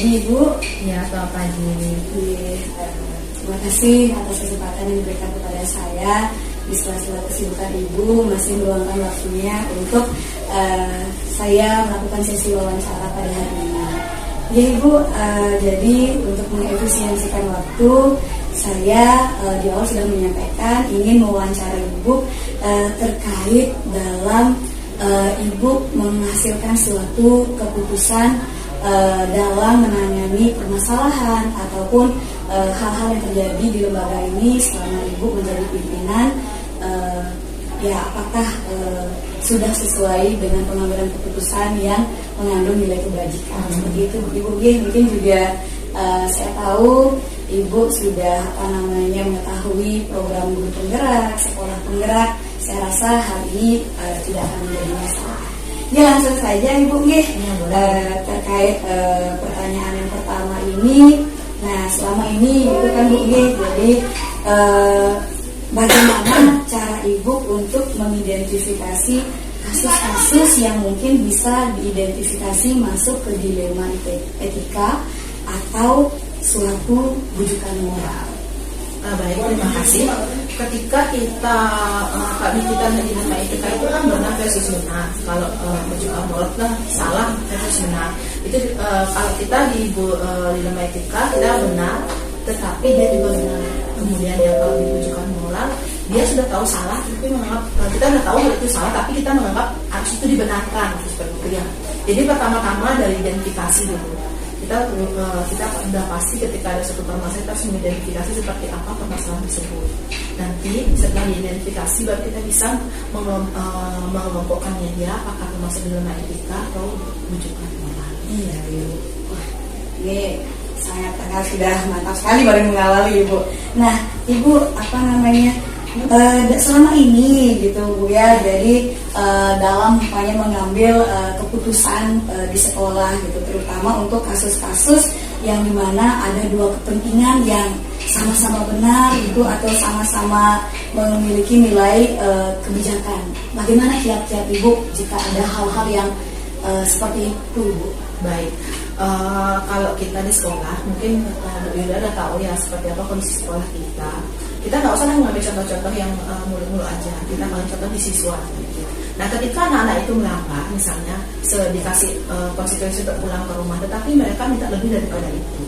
pagi Ibu. Ya, selamat pagi. Terima kasih atas kesempatan yang diberikan kepada saya di sela-sela kesibukan Ibu masih meluangkan waktunya untuk saya melakukan sesi wawancara pada hari ini. Ya Ibu, jadi untuk mengefisiensikan waktu, saya di awal sudah menyampaikan ingin mewawancara Ibu terkait dalam Ibu menghasilkan suatu keputusan dalam menangani permasalahan ataupun hal-hal yang terjadi di lembaga ini selama Ibu menjadi pimpinan, ya apakah sudah sesuai dengan pengambilan keputusan yang mengandung nilai kebajikan seperti itu Ibu. Mungkin juga saya tahu Ibu sudah mengetahui program guru penggerak, sekolah penggerak. Saya rasa hal ini tidak akan menjadi masalah. Ya langsung saja Ibu terkait pertanyaan yang pertama ini. Nah selama ini itu kan Bu jadi bagaimana cara Ibu untuk mengidentifikasi kasus-kasus yang mungkin bisa diidentifikasi masuk ke dilema etika atau suatu bujukan moral? Baik, terima kasih. Ketika kita di dilema etika itu kan benar versus benar. Kalau bujukan moral kan salah versus benar. Itu kalau kita di dilema etika kita benar, tetapi dia juga benar. Kemudian yang kalau di bujukan moral dia sudah tahu salah, tapi menganggap kita sudah tahu itu salah, tapi kita menganggap harus itu dibenarkan seperti itu ya. Jadi pertama-tama dari identifikasi dulu. Kita sudah pasti ketika ada suatu permasalahan kita harus mengidentifikasi seperti apa permasalahan tersebut. Nanti setelah diidentifikasi baru kita bisa mengelompokkannya dia apakah termasuk dilema etika atau bujukan moral. Iya Ibu. Wah, ini sangat sudah mantap sekali baru mengawali Ibu. Nah Ibu selama ini gitu Bu ya, jadi dalam mengambil keputusan di sekolah gitu, terutama untuk kasus-kasus yang dimana ada dua kepentingan yang sama-sama benar gitu atau sama-sama memiliki nilai kebijakan. Bagaimana kiat-kiat Ibu jika ada hal-hal yang seperti itu Bu? Baik. Kalau kita di sekolah mungkin Yuda udah tahu ya seperti apa kondisi sekolah kita. Kita nggak usah mengambil contoh-contoh yang mulu-mulu aja. Kita ambil contoh di siswa. Nah, ketika anak-anak itu melanggar, misalnya dikasih konsekuensi untuk pulang ke rumah, tetapi mereka minta lebih daripada itu.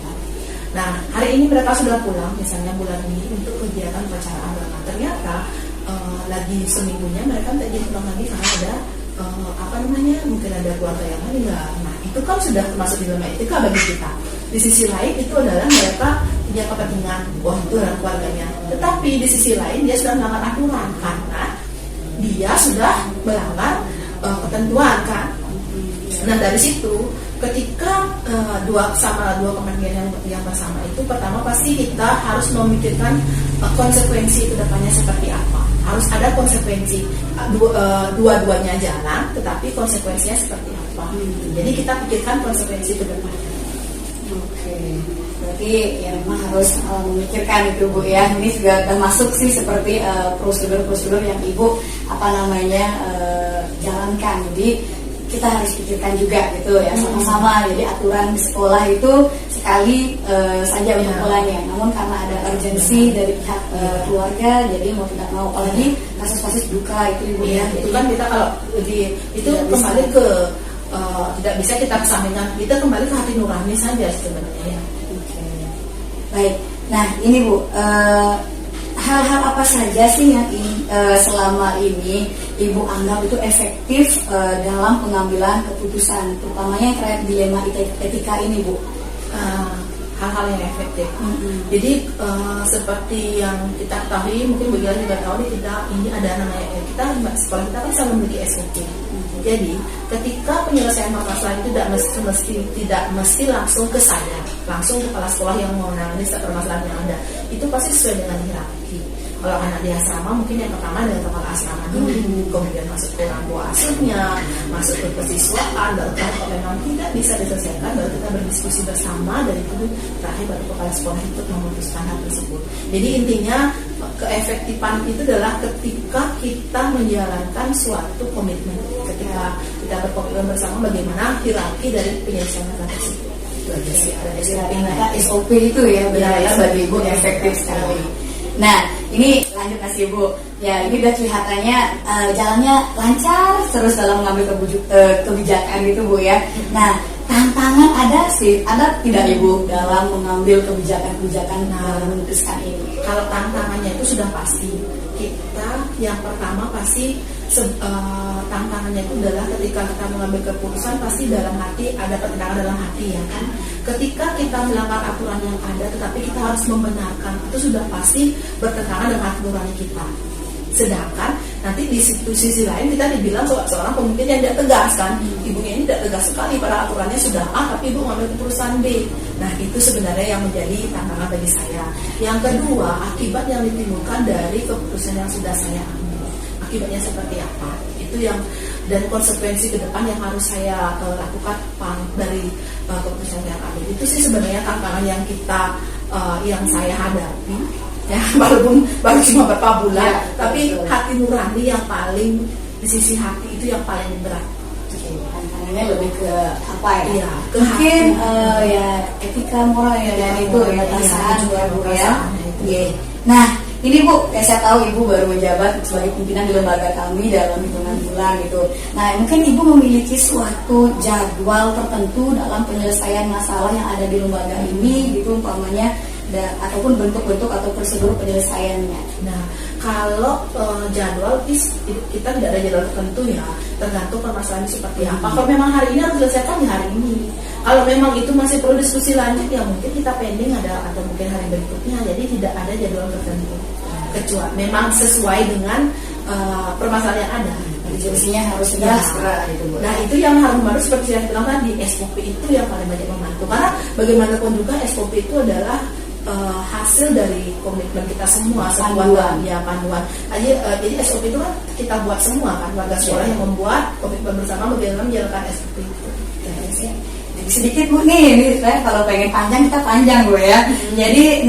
Nah, hari ini mereka sudah pulang, misalnya bulan ini untuk kegiatan upacara agama. Ternyata lagi seminggunya mereka tidak jadi pulang lagi karena ada mungkin ada keluarga yang meninggal. Nah, itu kan sudah termasuk dilema etika bagi kita. Di sisi lain itu adalah mereka punya kepentingan, wah itu adalah keluarganya. Tetapi di sisi lain dia sudah melanggar aturan karena dia sudah melanggar ketentuan kan. Nah dari situ ketika dua kepentingan yang bersama itu, pertama pasti kita harus memikirkan konsekuensi kedepannya seperti apa. Harus ada konsekuensi dua-duanya jalan, tetapi konsekuensinya seperti apa. Jadi kita pikirkan konsekuensi kedepannya. Oke, berarti ya memang harus memikirkan itu Bu ya. Ini juga termasuk sih seperti prosedur-prosedur yang Ibu jalankan. Jadi kita harus pikirkan juga gitu ya sama-sama. Jadi aturan di sekolah itu sekali saja untuk pulangnya. Namun karena ada urgensi dari pihak keluarga, jadi mau tidak mau, apalagi kasus-kasus duka itu Ibu ya. Itu kan kita kalau itu kembali ke tidak bisa kita kesampingkan, kita kembali ke hati nurani saja sebenarnya ya. Baik, nah ini Bu, hal-hal apa saja sih yang selama ini Ibu anggap itu efektif dalam pengambilan keputusan, terutamanya yang terkait dilema etika ini Bu? Hal-hal yang efektif. Jadi seperti yang kita ketahui, mungkin Bu Gilang juga tahu ini ada namanya sekolah kita kan selalu memiliki SOP. Jadi ketika penyelesaian masalah itu tidak mesti langsung ke saya, langsung kepala sekolah yang mau menangani permasalahan yang ada. Itu pasti sesuai dengan hierarki. Kalau anak di asrama mungkin yang pertama dengan kepala asrama dulu, kemudian masuk ke orang tua asuhnya, masuk ke persiswaan, dan kalau memang tidak bisa diselesaikan baru kita berdiskusi bersama, dan itu terakhir baru kepala sekolah itu memutuskan hal tersebut. Jadi intinya keefektifan itu adalah ketika kita menjalankan suatu komitmen, ketika kita berkomitmen bersama bagaimana hierarki dari penyelesaian masalah tersebut. ada Ternyata SOP itu ya benar-benar bagi ibu efektif sekali. Nah, ini lanjut kasih ibu. Ya, ini udah kelihatannya jalannya lancar terus dalam mengambil kebijakan gitu bu ya. Nah, tantangan ada tidak ibu dalam mengambil kebijakan memutuskan ini? Kalau tantangannya itu sudah pasti. Kita yang pertama pasti tantangannya itu adalah ketika kita mengambil keputusan pasti dalam hati ada pertentangan dalam hati ya kan. Ketika kita melanggar aturan yang ada tetapi kita harus membenarkan, itu sudah pasti bertentangan dengan hati nurani kita. Sedangkan nanti di sisi lain kita dibilang seorang pemimpin yang tidak tegas kan, ibunya ini tidak tegas sekali pada aturannya sudah A tapi ibu mengambil keputusan B. Nah itu sebenarnya yang menjadi tantangan bagi saya. Yang kedua, akibat yang ditimbulkan dari keputusan yang sudah saya ambil, akibatnya seperti apa, itu yang dan konsekuensi ke depan yang harus saya lakukan dari keputusan yang ambil. Itu sih sebenarnya tantangan yang yang saya hadapi ya, walaupun baru cuma beberapa bulan ya, tapi betul. Hati nurani yang paling di sisi hati itu yang paling berat. Tantangannya lebih ke apa ya? Mungkin ya etika moral ya dan itu ya perasaan ya bu ya. Iya. Nah ini bu, saya tahu ibu baru menjabat sebagai pimpinan di lembaga kami dalam hitungan bulan gitu. Nah mungkin ibu memiliki suatu jadwal tertentu dalam penyelesaian masalah yang ada di lembaga ini gitu umpamanya. Ataupun bentuk-bentuk atau prosedur penyelesaiannya. Nah, kalau jadwal kita tidak ada jadwal tertentu ya, tergantung permasalahan seperti apa. Kalau memang hari ini harus diselesaikan di hari ini. Kalau memang itu masih perlu diskusi lanjut ya mungkin kita pending atau mungkin hari berikutnya. Jadi tidak ada jadwal tertentu. Kecuali memang sesuai dengan permasalahan yang ada. Diskusinya harus segera gitu. Nah itu yang harus seperti yang bilang tadi, SOP itu yang paling banyak membantu. Karena bagaimanapun juga SOP itu adalah hasil dari komitmen kita semua, panduan. Jadi SOP itu kan kita buat semua kan, warga sekolah yang membuat komitmen bersama bagaimana menjalankan SOP itu. Sedikit bu nih saya kalau pengen panjang kita panjang bu ya. Jadi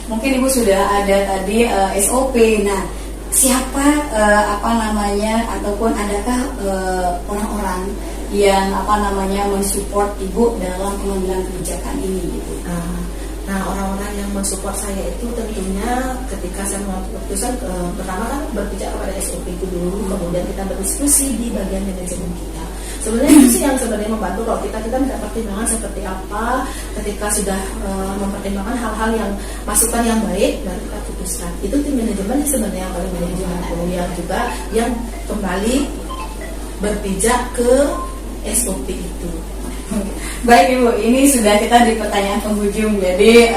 mungkin ibu sudah ada tadi SOP. Nah siapa ataupun adakah orang-orang yang mensupport ibu dalam pengambilan kebijakan ini gitu? Nah orang-orang yang mensupport saya itu tentunya ketika saya mengambil keputusan pertama kan berbicara pada SOP itu dulu, kemudian kita berdiskusi di bagian manajemen kita. Sebenarnya itu sih yang sebenarnya membantu kalau kita minta pertimbangan seperti apa ketika sudah mempertimbangkan hal-hal yang masukan yang baik baru kita putuskan. Itu tim manajemen sebenarnya yang paling manajemen yang juga yang kembali berpijak ke SOP itu. Baik ibu, ini sudah kita di pertanyaan penghujung. Jadi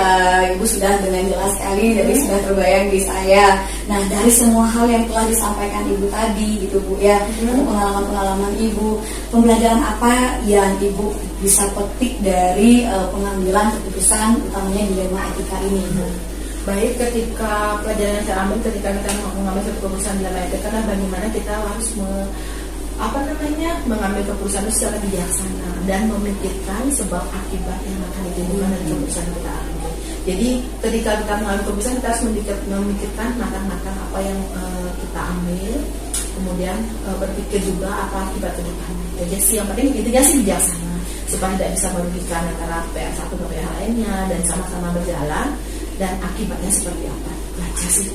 ibu sudah dengan jelas sekali, jadi sudah terbayang di saya. Nah dari semua hal yang telah disampaikan ibu tadi gitu bu ya, pengalaman-pengalaman ibu, pembelajaran apa yang ibu bisa petik dari pengambilan keputusan utamanya dilema etika ini? Baik, ketika pelajaran yang saya ambil ketika kita mengambil keputusan dilema etika adalah bagaimana kita harus mengambil keputusan itu secara bijaksana dan memikirkan sebab akibat yang akan ditimbulkan dari keputusan kita ambil. Jadi ketika kita mengambil keputusan kita harus memikirkan matang-matang apa yang kita ambil, kemudian berpikir juga apa akibat ke depannya. Jadi yang penting intinya sih bijaksana supaya tidak bisa merugikan antara pihak satu dan pihak lainnya dan sama-sama berjalan dan akibatnya seperti apa. Baca sih.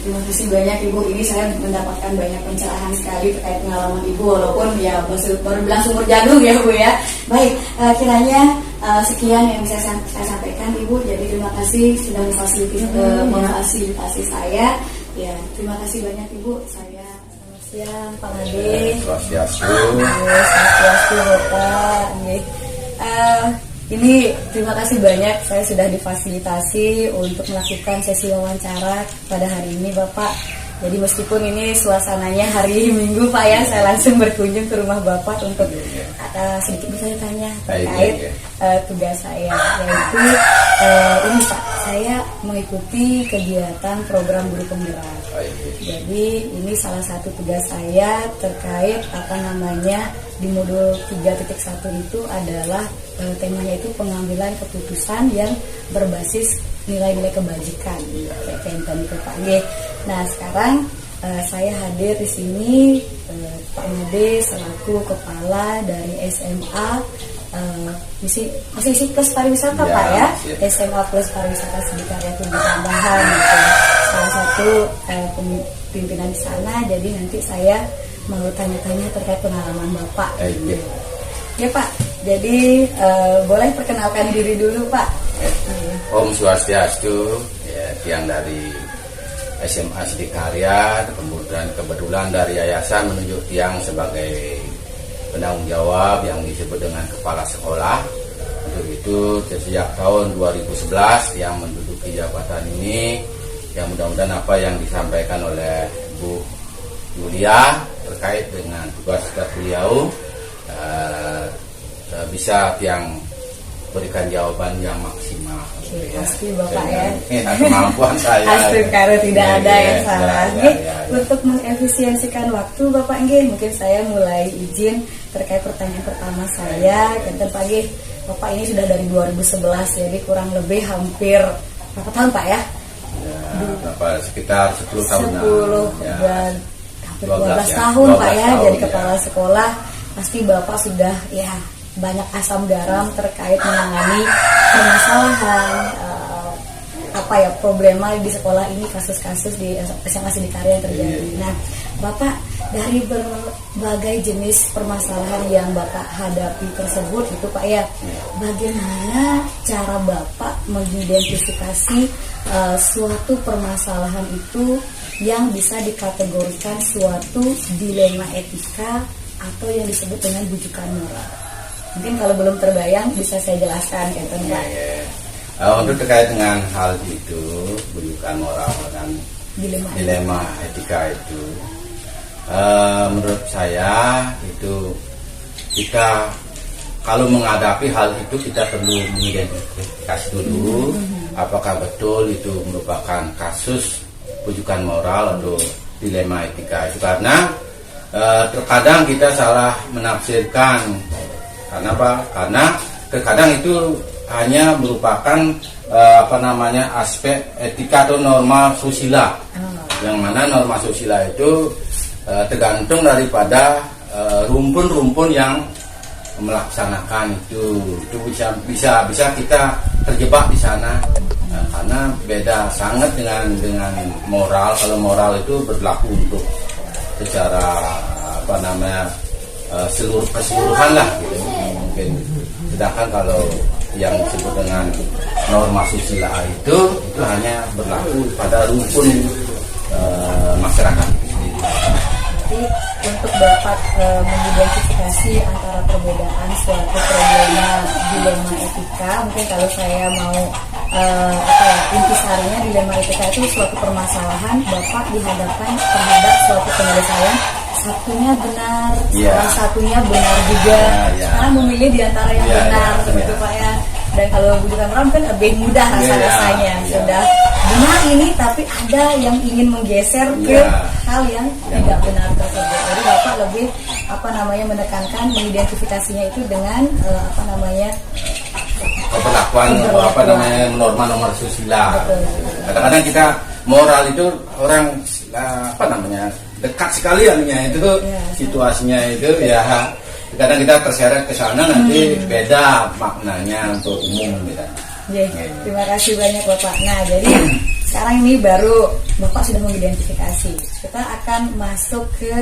Terima kasih banyak ibu. Ini saya mendapatkan banyak pencerahan sekali terkait pengalaman ibu walaupun ya baru bilang sumber jagung ya bu ya. Baik, kiranya sekian yang bisa saya sampaikan ibu. Jadi terima kasih sudah memfasilitasi saya. Ya terima kasih banyak ibu. Saya selamat siang Pak Made. Swastiastu Bapak. Ini terima kasih banyak saya sudah difasilitasi untuk melakukan sesi wawancara pada hari ini Bapak. Jadi meskipun ini suasananya hari Minggu Pak ya, saya langsung berkunjung ke rumah Bapak untuk sedikit bisa tanya terkait tugas saya, yaitu ini Pak, saya mengikuti kegiatan program guru penggerak. Jadi ini salah satu tugas saya terkait di modul 3.1 itu adalah temanya itu pengambilan keputusan yang berbasis nilai-nilai kebajikan kayak yang tadi Pak G. Nah sekarang saya hadir di sini Pak Made selaku kepala dari SMA masih isi plus pariwisata Ya, Pak ya, siap. SMA plus pariwisata Sidikarya Tumbuh Tambahan gitu. Salah satu pimpinan di sana, jadi nanti saya mau tanya-tanya terkait pengalaman Bapak. Iya. Ya Pak, jadi boleh perkenalkan diri dulu Pak. Om Swastiastu, ya, tiang dari SMA Sidikarya, kebetulan dari yayasan menunjuk tiang sebagai penanggung jawab yang disebut dengan kepala sekolah. Untuk itu sejak tahun 2011 yang menduduki jabatan ini, yang mudah-mudahan apa yang disampaikan oleh Bu Yulia terkait dengan tugas beliau bisa tiang berikan jawaban yang maksimal. Pasti Bapak ya. Kemampuan saya. Astagfirullah, tidak Ya, ada ya, yang ya, salah. ya, Nggih, ya, ya. untuk mengefisiensikan waktu Bapak nggih, mungkin saya mulai izin terkait pertanyaan pertama saya. Kanten pagi, Bapak ini sudah dari 2011, jadi kurang lebih hampir berapa tahun Pak ya? Ya, berapa, sekitar 10 tahun. 10 Ya. dan hampir 12 12 ya. tahun 12 Pak ya, tahun, jadi ya. kepala sekolah. Pasti Bapak sudah ya banyak asam garam terkait menangani permasalahan problema di sekolah ini, kasus-kasus di SMA Sidikarya yang terjadi. Nah, Bapak dari berbagai jenis permasalahan yang Bapak hadapi tersebut itu Pak ya, bagaimana cara Bapak mengidentifikasi suatu permasalahan itu yang bisa dikategorikan suatu dilema etika atau yang disebut dengan bujukan moral? Mungkin kalau belum terbayang bisa saya jelaskan kan Pak. Untuk terkait dengan hal itu, bujukan moral dan dilema etika itu, menurut saya itu kita kalau menghadapi hal itu kita perlu mengidentifikasi dulu apakah betul itu merupakan kasus bujukan moral atau dilema etika itu, karena terkadang kita salah menafsirkan. Karena apa? Karena terkadang itu hanya merupakan aspek etika atau norma susila, yang mana norma susila itu tergantung daripada rumpun-rumpun yang melaksanakan itu bisa kita terjebak di sana. Karena beda sangat dengan moral. Kalau moral itu berlaku untuk secara seluruh keseluruhan lah gitu. Mungkin sedangkan kalau yang disebut dengan norma susila itu hanya berlaku pada rumpun masyarakat itu sendiri. Jadi untuk dapat mengidentifikasi antara perbedaan suatu problema dilema etika, mungkin kalau saya mau intisarinya, dilema etika itu suatu permasalahan Bapak dihadapkan terhadap suatu penyelesaian, satunya benar, salah satunya benar juga, karena memilih di antara yang benar, begitu Pak ya. Dan kalau bujukan moral kan lebih mudah rasanya, sudah benar ini tapi ada yang ingin menggeser ke hal yang tidak benar tersebut. Jadi Bapak lebih menekankan mengidentifikasinya itu dengan perlakuan norma susila. Kadang-kadang kita moral itu orang dekat sekali itu situasinya itu ya. Kadang kita terseret ke sana nanti beda maknanya untuk umum gitu. Terima kasih banyak Bapak. Nah, jadi sekarang ini baru Bapak sudah mengidentifikasi. Kita akan masuk ke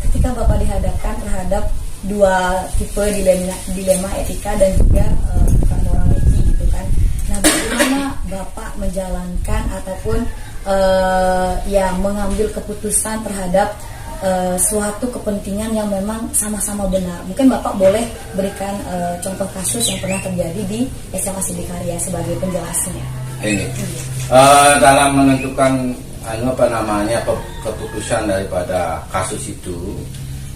ketika Bapak dihadapkan terhadap dua tipe dilema etika dan juga bukan morality gitu kan. Nah, bagaimana Bapak menjalankan ataupun mengambil keputusan terhadap suatu kepentingan yang memang sama-sama benar. Mungkin Bapak boleh berikan contoh kasus yang pernah terjadi di SMA Sidikarya sebagai penjelasnya. Ini dalam menentukan keputusan daripada kasus itu,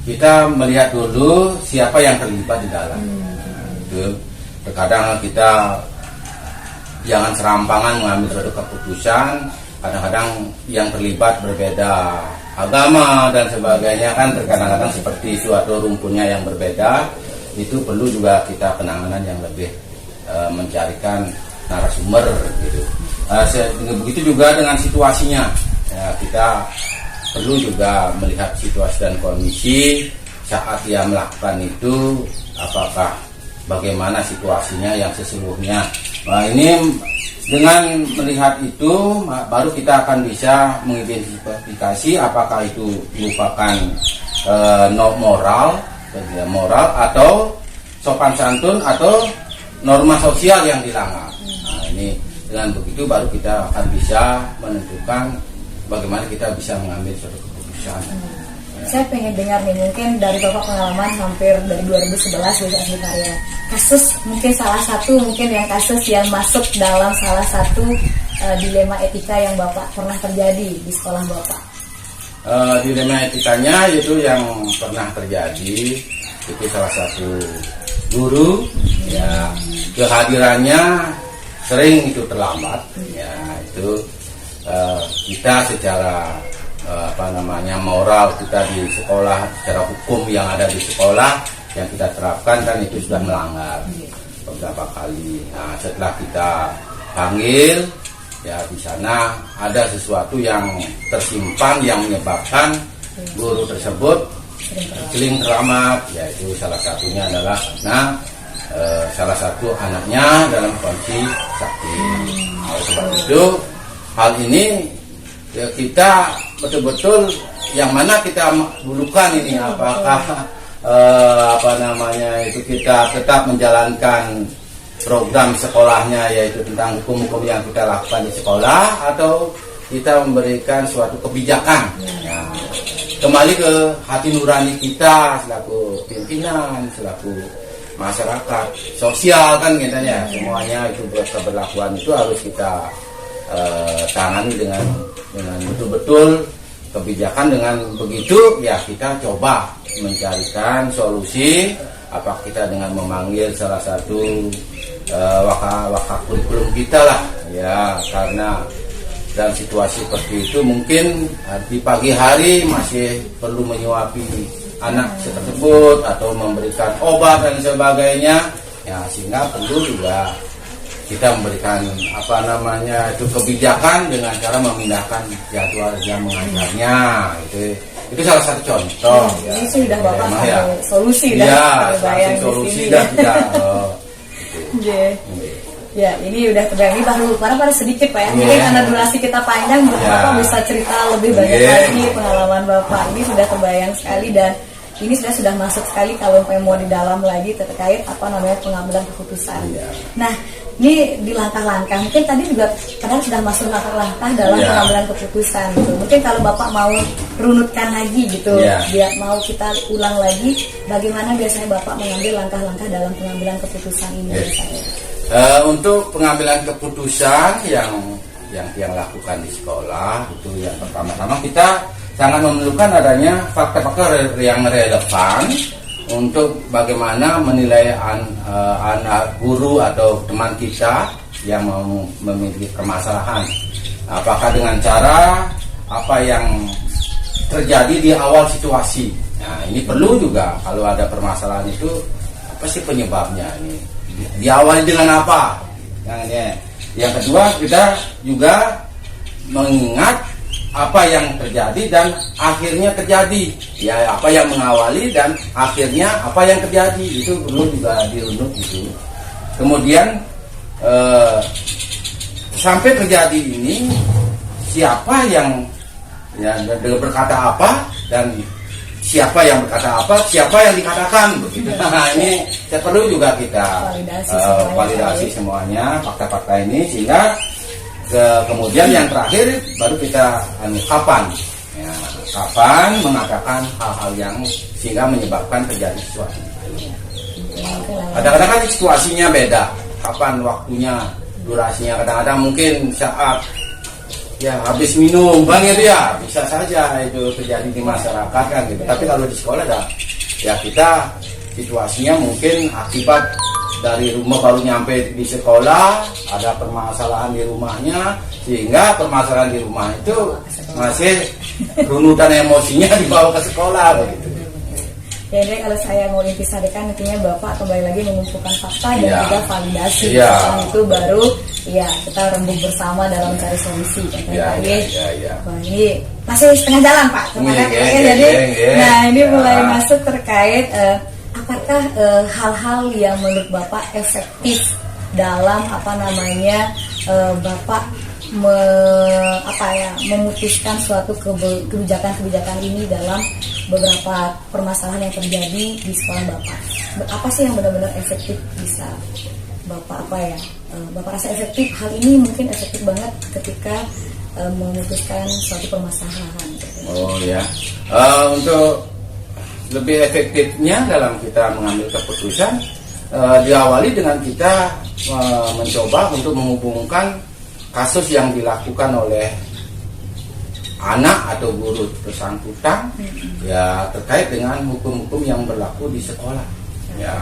kita melihat dulu siapa yang terlibat di dalam. Itu terkadang kita jangan serampangan mengambil suatu keputusan. Kadang-kadang yang terlibat berbeda agama dan sebagainya kan, kadang-kadang seperti suatu rumpunnya yang berbeda, itu perlu juga kita penanganan yang lebih mencarikan narasumber gitu. Begitu juga dengan situasinya, kita perlu juga melihat situasi dan kondisi saat dia melakukan itu apakah bagaimana situasinya yang sesungguhnya. Nah, ini dengan melihat itu baru kita akan bisa mengidentifikasi apakah itu merupakan moral atau sopan santun atau norma sosial yang dilanggar. Nah, ini dengan begitu baru kita akan bisa menentukan bagaimana kita bisa mengambil suatu keputusan. Saya pengen dengar nih, mungkin dari Bapak pengalaman hampir dari 2011 di Ahli Karya. Kasus mungkin salah satu yang kasus yang masuk dalam salah satu dilema etika yang Bapak pernah terjadi di sekolah Bapak. Dilema etikanya itu yang pernah terjadi itu salah satu guru ya, kehadirannya sering itu terlambat ya, itu kita secara moral kita di sekolah, secara hukum yang ada di sekolah yang kita terapkan kan itu sudah melanggar beberapa kali. Nah, setelah kita panggil ya, di sana ada sesuatu yang tersimpan yang menyebabkan guru tersebut sering keramat, yaitu salah satunya adalah salah satu anaknya dalam kondisi sakit. Nah, sebab itu hal ini ya, kita betul-betul yang mana kita dulukan ini, apakah itu kita tetap menjalankan program sekolahnya yaitu tentang hukum-hukum yang kita lakukan di sekolah, atau kita memberikan suatu kebijakan ya, kembali ke hati nurani kita selaku pimpinan, selaku masyarakat sosial kan katanya, semuanya itu keberlakuan itu harus kita tangani dengan betul-betul kebijakan. Dengan begitu ya kita coba mencarikan solusi, apa kita dengan memanggil salah satu waka kurikulum kita lah ya, karena dalam situasi seperti itu mungkin di pagi hari masih perlu menyuapi anak tersebut atau memberikan obat dan sebagainya ya, sehingga perlu juga kita memberikan itu kebijakan dengan cara memindahkan jadwal yang mengajarnya. Itu salah satu contoh ya. Ini sudah Bapak ya, solusi ya, solusi dan tidak ya, ini udah terbayang. Ini baru sedikit Pak ya. Mungkin karena durasi kita panjang, Bapak bisa cerita lebih banyak lagi pengalaman Bapak. Ini sudah terbayang sekali, dan ini sudah masuk sekali kalau mau di dalam lagi terkait pengambilan keputusan. Nah, ini di langkah-langkah, mungkin tadi juga kadang sudah masuk langkah-langkah dalam pengambilan keputusan gitu. Mungkin kalau Bapak mau runutkan lagi gitu, biar mau kita ulang lagi, bagaimana biasanya Bapak mengambil langkah-langkah dalam pengambilan keputusan ini? Untuk pengambilan keputusan yang lakukan di sekolah itu yang pertama-tama kita sangat memerlukan adanya fakta-fakta yang relevan untuk bagaimana menilai anak guru atau teman kita yang memiliki permasalahan. Apakah dengan cara apa yang terjadi di awal situasi. Nah, ini perlu juga kalau ada permasalahan itu apa sih penyebabnya ini? Diawali dengan apa? Yang kedua, kita juga mengingat apa yang terjadi dan akhirnya terjadi. Ya, apa yang mengawali dan akhirnya apa yang terjadi itu perlu juga dirunut itu. Kemudian sampai terjadi ini siapa yang berkata apa dan siapa yang berkata apa, siapa yang dikatakan begitu. Nah, ini perlu juga kita validasi semuanya fakta-fakta ini, sehingga kemudian yang terakhir baru kita kapan mengatakan hal-hal yang sehingga menyebabkan terjadi sesuatu. Kadang-kadang kan situasinya beda, kapan waktunya, durasinya. Kadang-kadang mungkin saat habis minum bang itu ya bisa saja itu terjadi di masyarakat kan gitu. Tapi kalau di sekolah kita situasinya mungkin akibat dari rumah baru nyampe di sekolah, ada permasalahan di rumahnya, sehingga permasalahan di rumah itu masih runutan emosinya dibawa ke sekolah begitu. Ya jadi kalau saya mau intisarikan intinya Bapak kembali lagi mengumpulkan fakta dan Iya. juga validasi. Iya. Setelah itu baru ya kita rembuk bersama dalam cari solusi. Iya, iya. Wah ini masih setengah jalan Pak. Terima Iya, kasih. iya, Jadi iya. nah ini Ya. mulai masuk terkait apakah hal-hal yang menurut Bapak efektif dalam Bapak memutuskan suatu kebijakan ini dalam beberapa permasalahan yang terjadi di sekolah Bapak. Apa sih yang benar-benar efektif bisa Bapak Bapak rasa efektif? Hal ini mungkin efektif banget ketika memutuskan suatu permasalahan. Oh ya, untuk lebih efektifnya dalam kita mengambil keputusan diawali dengan kita mencoba untuk menghubungkan kasus yang dilakukan oleh anak atau guru bersangkutan ya terkait dengan hukum-hukum yang berlaku di sekolah. Ya,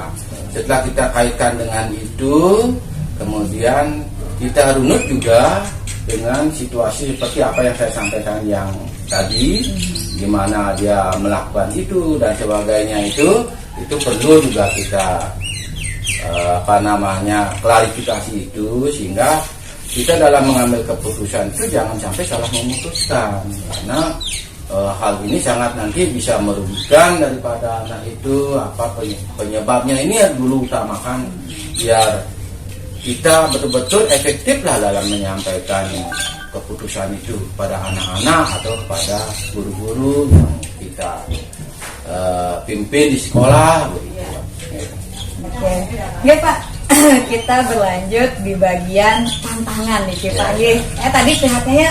setelah kita kaitkan dengan itu, kemudian kita runut juga dengan situasi seperti apa yang saya sampaikan yang tadi, di mana dia melakukan itu dan sebagainya itu perlu juga kita klarifikasi itu sehingga kita dalam mengambil keputusan itu jangan sampai salah memutuskan karena hal ini sangat nanti bisa merugikan daripada anak itu. Penyebabnya ini ya dulu utamakan biar kita betul-betul efektif lah dalam menyampaikan keputusan itu pada anak-anak atau kepada guru-guru yang kita pimpin di sekolah. Oke, ya Pak, kita berlanjut di bagian tantangan nih Pak. Tadi kelihatannya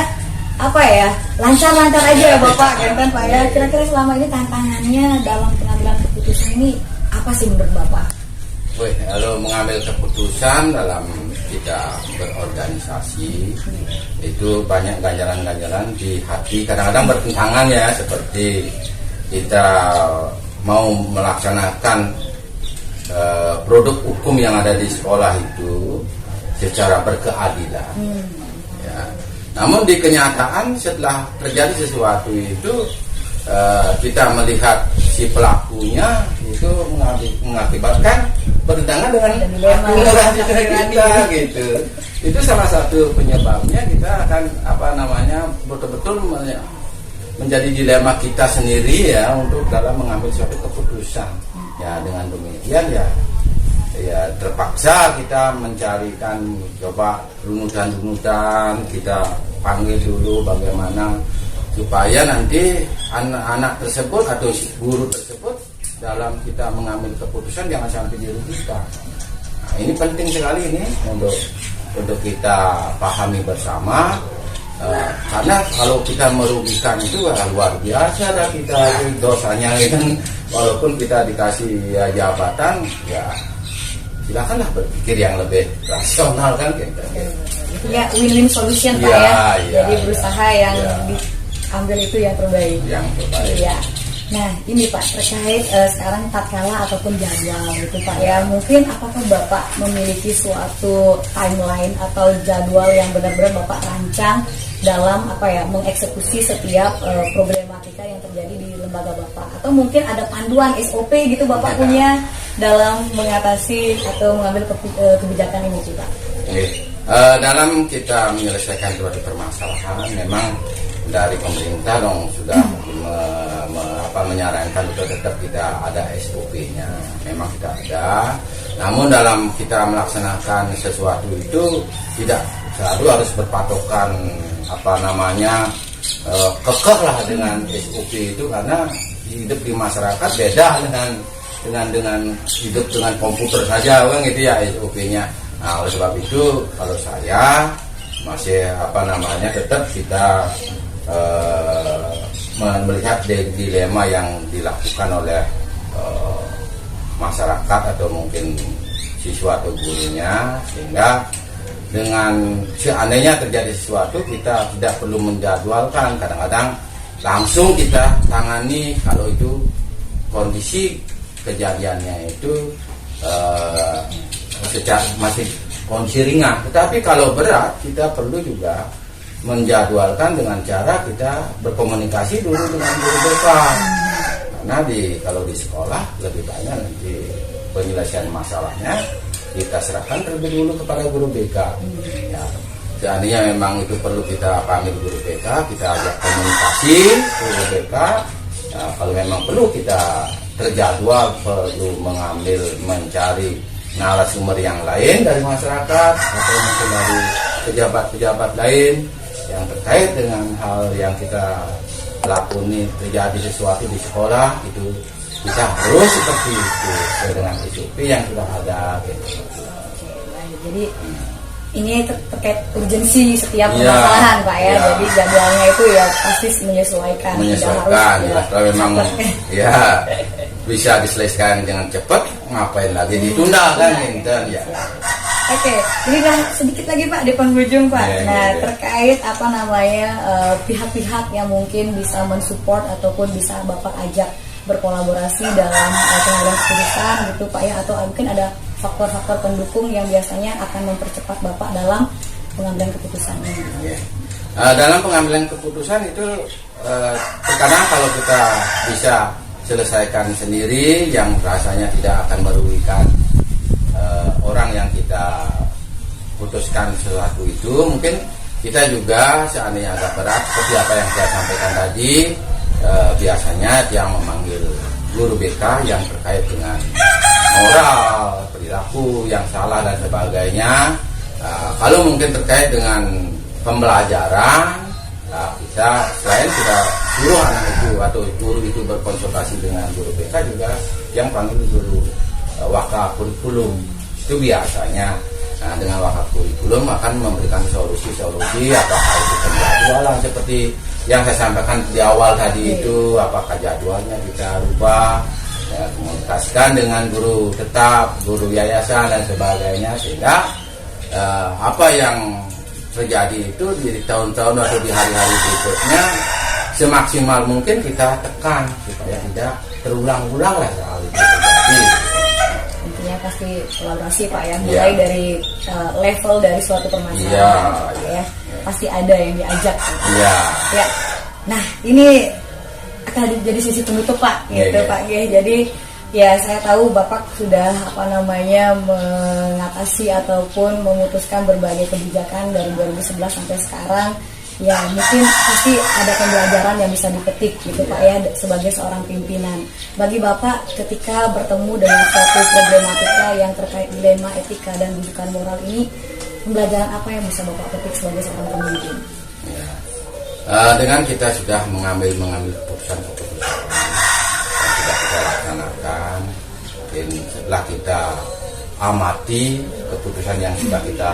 lancar-lancar aja ya Bapak, kan Pak ya. Kira-kira selama ini tantangannya dalam pengambilan keputusan ini apa sih menurut Bapak? Kalau mengambil keputusan dalam kita berorganisasi itu banyak ganjalan-ganjalan di hati, kadang-kadang bertentangan ya, seperti kita mau melaksanakan produk hukum yang ada di sekolah itu secara berkeadilan. Ya. Namun di kenyataan setelah terjadi sesuatu itu kita melihat si pelakunya itu mengakibatkan bertentangan dengan kita gitu. Itu salah satu penyebabnya kita akan betul-betul menjadi dilema kita sendiri ya untuk dalam mengambil suatu keputusan. Ya dengan demikian ya terpaksa kita mencarikan runutan-runutan, kita panggil dulu bagaimana supaya nanti anak-anak tersebut atau guru tersebut dalam kita mengambil keputusan jangan sampai dirugikan. Nah, ini penting sekali ini untuk kita pahami bersama. Karena kalau kita merugikan itu luar biasa dah kita dosanya kan, walaupun kita dikasih jabatan ya silakanlah berpikir yang lebih rasional kan gitu. Ya win-win solution Pak ya. Jadi berusaha yang diambil itu yang terbaik. Ya. Nah ini Pak terkait sekarang tatkala ataupun jadwal gitu Pak ya, mungkin apakah Bapak memiliki suatu timeline atau jadwal yang benar-benar Bapak rancang dalam mengeksekusi setiap problematika yang terjadi di lembaga Bapak, atau mungkin ada panduan SOP gitu Bapak punya dalam mengatasi atau mengambil kebijakan ini Pak? Dalam kita menyelesaikan suatu permasalahan memang dari pemerintah sudah menyarankan untuk tetap kita ada SOP-nya, memang kita ada. Namun dalam kita melaksanakan sesuatu itu tidak selalu harus berpatokan kekeh lah dengan SOP itu, karena hidup di masyarakat beda dengan hidup dengan komputer saja kan gitu ya SOP-nya. Nah, oleh sebab itu kalau saya masih tetap kita melihat dilema yang dilakukan oleh masyarakat atau mungkin siswa atau gurunya, sehingga dengan seandainya terjadi sesuatu kita tidak perlu menjadwalkan, kadang-kadang langsung kita tangani kalau itu kondisi kejadiannya itu masih kondisi ringan. Tetapi kalau berat kita perlu juga menjadwalkan dengan cara kita berkomunikasi dulu dengan guru depan. Karena kalau di sekolah lebih banyak nanti penyelesaian masalahnya kita serahkan terlebih dulu kepada guru BK. Ya, seandainya memang itu perlu kita panggil guru BK, kita ajak komunikasi guru BK. Ya, kalau memang perlu kita terjadwal, perlu mencari narasumber yang lain dari masyarakat atau mungkin dari pejabat-pejabat lain yang terkait dengan hal yang kita lakoni, terjadi sesuatu di sekolah, itu kita harus seperti itu sesuai dengan SOP yang sudah ada gitu. Baik, jadi ini terkait urgensi setiap permasalahan Pak ya. Jadi jadwalnya itu ya pasti menyesuaikan. Jelas kalau memang ya bisa diselesaikan dengan cepat, ngapain lagi ditunda kan Intan ya. Oke, ini sedikit lagi Pak di penghujung Pak. Terkait apa namanya pihak-pihak yang mungkin bisa mensupport ataupun bisa Bapak ajak berkolaborasi dalam pengambilan keputusan gitu Pak ya, atau mungkin ada faktor-faktor pendukung yang biasanya akan mempercepat Bapak dalam pengambilan keputusan ini. Dalam pengambilan keputusan itu terkadang kalau kita bisa selesaikan sendiri yang rasanya tidak akan merugikan orang yang kita putuskan sesuatu itu, mungkin kita juga seandainya agak berat seperti apa yang saya sampaikan tadi, biasanya yang memanggil guru BK yang terkait dengan moral, perilaku yang salah dan sebagainya. Kalau mungkin terkait dengan pembelajaran, kita selain kita suruh anak itu atau guru itu berkonsultasi dengan guru BK, juga yang panggil guru wakaf kurikulum. Itu biasanya dengan wakaf kurikulum akan memberikan solusi-solusi, apakah itu penjadwalan seperti yang saya sampaikan di awal tadi itu, apakah jadwalnya kita rubah, ya, komunikasikan dengan guru tetap, guru yayasan dan sebagainya, sehingga apa yang terjadi itu di tahun-tahun atau di hari-hari berikutnya semaksimal mungkin kita tekan supaya tidak terulang-ulang lah hal itu terjadi. Intinya pasti kolaborasi Pak ya, mulai dari level dari suatu permasalahan ya. Pasti ada yang diajak ya. Nah ini akan jadi sisi penutup Pak gitu Pak. Jadi ya saya tahu Bapak sudah mengatasi ataupun memutuskan berbagai kebijakan dari 2011 sampai sekarang. Ya mungkin pasti ada pembelajaran yang bisa dipetik gitu Pak ya, sebagai seorang pimpinan. Bagi Bapak ketika bertemu dengan suatu problematika yang terkait dilema etika dan rujukan moral ini, pembelajaran apa yang bisa Bapak petik sebagai seorang pemimpin? Dengan kita sudah mengambil keputusan-keputusan yang sudah kita laksanakan, dan setelah kita amati keputusan yang sudah kita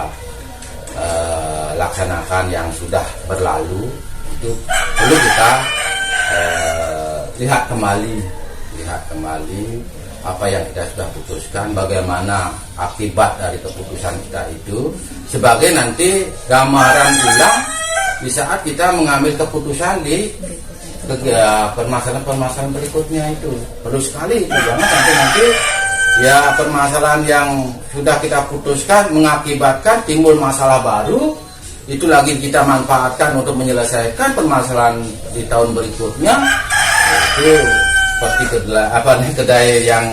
laksanakan yang sudah berlalu, itu perlu kita lihat kembali apa yang kita sudah putuskan, bagaimana akibat dari keputusan kita itu, sebagai nanti gambaran ulang di saat kita mengambil keputusan di permasalahan berikutnya. Itu perlu sekali itu, jangan sampai nanti ya permasalahan yang sudah kita putuskan mengakibatkan timbul masalah baru, itu lagi kita manfaatkan untuk menyelesaikan permasalahan di tahun berikutnya. Itu seperti kedai yang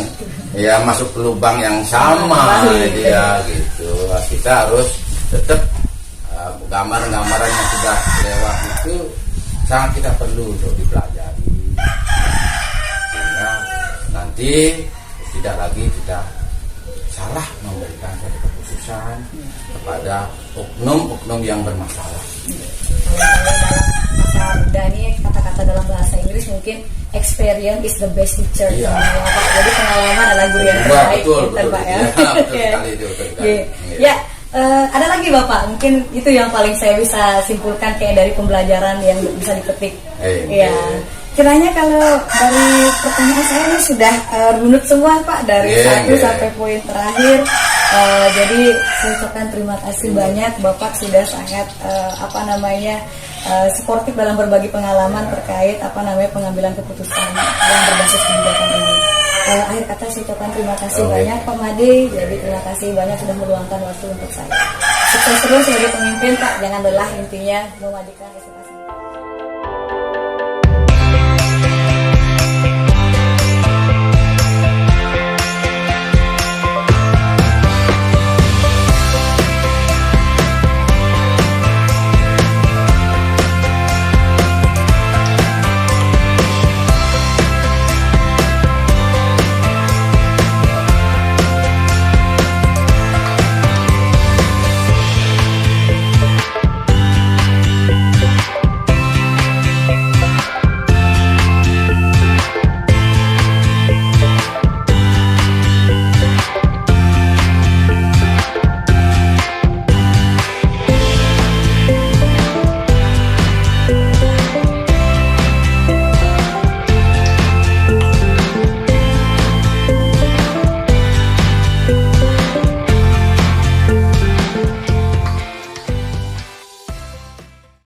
ya masuk ke lubang yang sama dia gitu. Kita harus tetap gambaran-gambaran yang sudah lewat itu sangat kita perlu untuk dipelajari, sehingga nanti tidak lagi kita salah memberikan suatu keputusan kepada oknum-oknum yang bermasalah. Dan ini kata-kata dalam bahasa Inggris mungkin experience is the best teacher. Iya. Pak. Jadi pengalaman adalah guru yang terbaik, betul, Pak ya. Betul sekali itu. Ya, ada lagi Bapak, mungkin itu yang paling saya bisa simpulkan kayak dari pembelajaran yang bisa dipetik. Iya. Kiranya kalau dari pertanyaan saya ini sudah runut semua Pak, dari satu sampai poin terakhir. Jadi saya ucapkan terima kasih banyak, Bapak sudah sangat sportif dalam berbagi pengalaman terkait pengambilan keputusan yang berbasis kebijakan ini. Akhir kata saya ucapkan terima kasih banyak Pak Made. Jadi terima kasih banyak sudah meluangkan waktu untuk saya. Sukses terus sebagai pemimpin Pak, jangan lelah, intinya memajukan